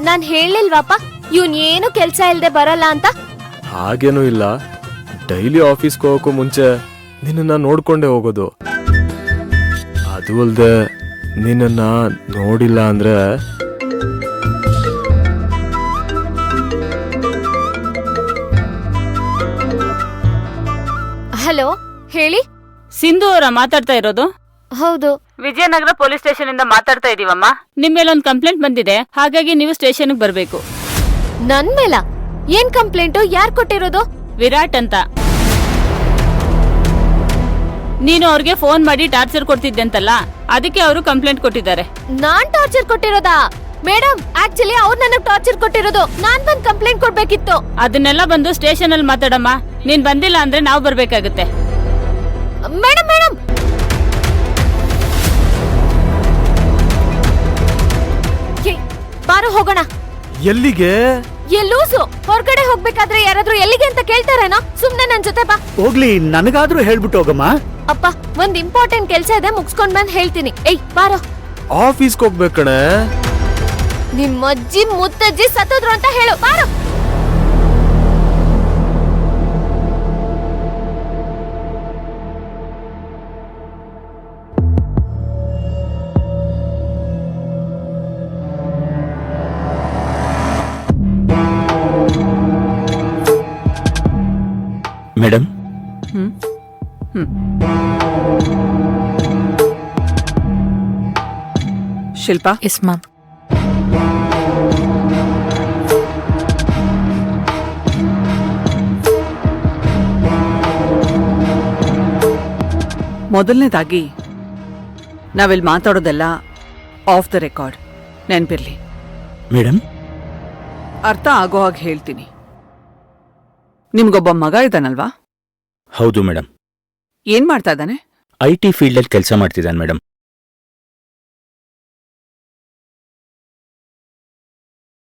ನಾನ್ ಹೇಳಿಲ್ವಾಪ ಇವ್ನ್ ಏನು ಕೆಲ್ಸ ಇಲ್ದೆ ಬರಲ್ಲ ಅಂತ. ಹಾಗೇನೂ ಇಲ್ಲ, ಡೈಲಿ ಆಫೀಸ್ಗೆ ಹೋಗೋಕ್ಕೂ ಮುಂಚೆ ನಿನ್ನ ನೋಡ್ಕೊಂಡೇ ಹೋಗೋದು. ಅದು ಅಲ್ದೆ ನಿನ್ನ ನೋಡಿಲ್ಲ ಅಂದ್ರೆ ಹಲೋ ಹೇಳಿ. ಸಿಂಧು ಅವರ ಮಾತಾಡ್ತಾ ಇರೋದು? ಹೌದು. ವಿಜಯನಗರ ಪೊಲೀಸ್ ಸ್ಟೇಷನ್ ಇಂದ ಮಾತಾಡ್ತಾ ಇದೀವಮ್ಮ. ನಿಮ್ ಮೇಲೆ ಒಂದು ಕಂಪ್ಲೇಂಟ್ ಬಂದಿದೆ, ಹಾಗಾಗಿ ನೀವು ಸ್ಟೇಷನ್ ಬರ್ಬೇಕು. ನನ್ ಮೇಲ ಏನ್ ಕಂಪ್ಲೇಂಟು? ಯಾರ್ ಕೊಟ್ಟಿರೋದು? ವಿರಾಟ್ ಅಂತ. ನೀನು ಅವ್ರಿಗೆ ಫೋನ್ ಮಾಡಿ ಟಾರ್ಚರ್ ಕೊಡ್ತಿದ್ದೆ ಅಂತಲ್ಲ, ಅದಕ್ಕೆ ಅವರು ಕಂಪ್ಲೇಂಟ್ ಕೊಟ್ಟಿದ್ದಾರೆ. ನಾನ್ ಟಾರ್ಚರ್ ಕೊಟ್ಟಿರೋದಾ? ಮೇಡಮ್, ಆಕ್ಚುಲಿ ಅವ್ರು ನನಗ್ ಟಾರ್ಚರ್ ಕೊಟ್ಟಿರೋದು. ನಾನ್ ಬಂದ್ ಕಂಪ್ಲೇಂಟ್ ಕೊಡ್ಬೇಕಿತ್ತು. ಅದನ್ನೆಲ್ಲ ಬಂದು ಸ್ಟೇಷನ್ ಅಲ್ಲಿ ಮಾತಾಡಮ್ಮ. ನೀನ್ ಬಂದಿಲ್ಲ ಅಂದ್ರೆ ನಾವು ಬರ್ಬೇಕಾಗುತ್ತೆ. ಮೇಡಮ್ ಮೇಡಮ್ ಬಾರು ಹೋಗೋಣ. ಎಲ್ಲಿಗೆ? ಎಲ್ಲೂಸು ಹೊರಗಡೆ ಹೋಗ್ಬೇಕಾದ್ರೆ ಯಾರಾದ್ರೂ ಎಲ್ಲಿಗೆ ಅಂತ ಕೇಳ್ತಾರೇನೋ? ಸುಮ್ನೆ ನನ್ ಜೊತೆ ಬಾ. ಹೋಗ್ಲಿ, ನನಗಾದ್ರೂ ಹೇಳ್ಬಿಟ್ಟು ಹೋಗಮ್ಮ. ಅಪ್ಪ, ಒಂದ್ ಇಂಪಾರ್ಟೆಂಟ್ ಕೆಲ್ಸ ಇದೆ, ಮುಗಿಸ್ಕೊಂಡ್ ಬಂದ್ ಹೇಳ್ತೀನಿ. ಏಯ್ ಬಾರೋ. ಆಫೀಸ್ಗೆ ಹೋಗ್ಬೇಕಣೆ. ನಿಮ್ ಅಜ್ಜಿ ಮುತ್ತಜ್ಜಿ ಸತ್ತೋದ್ರು ಅಂತ ಹೇಳು. ಬಾರೋ. ಮೇಡಮ್, ಶಿಲ್ಪಾ. Yes ma'am. ಮೊದಲನೇದಾಗಿ ನಾವಿಲ್ಲಿ ಮಾತಾಡೋದೆಲ್ಲ ಆಫ್ ದ ರೆಕಾರ್ಡ್, ನೆನ್ಪಿರ್ಲಿ. ಮೇಡಮ್, ಅರ್ಥ ಆಗೋ ಹಾಗೆ ಹೇಳ್ತೀನಿ. ನಿಮ್ಗೊಬ್ಬ ಮಗ ಇದ್ದಾನಲ್ವಾ? ಹೌದು ಮೇಡಮ್. ಏನ್ ಮಾಡ್ತಾ ಇದ್ದಾನೆ? IT ಫೀಲ್ಡಲ್ಲಿ ಕೆಲಸ ಮಾಡ್ತಿದ್ದಾನೆ ಮೇಡಮ್.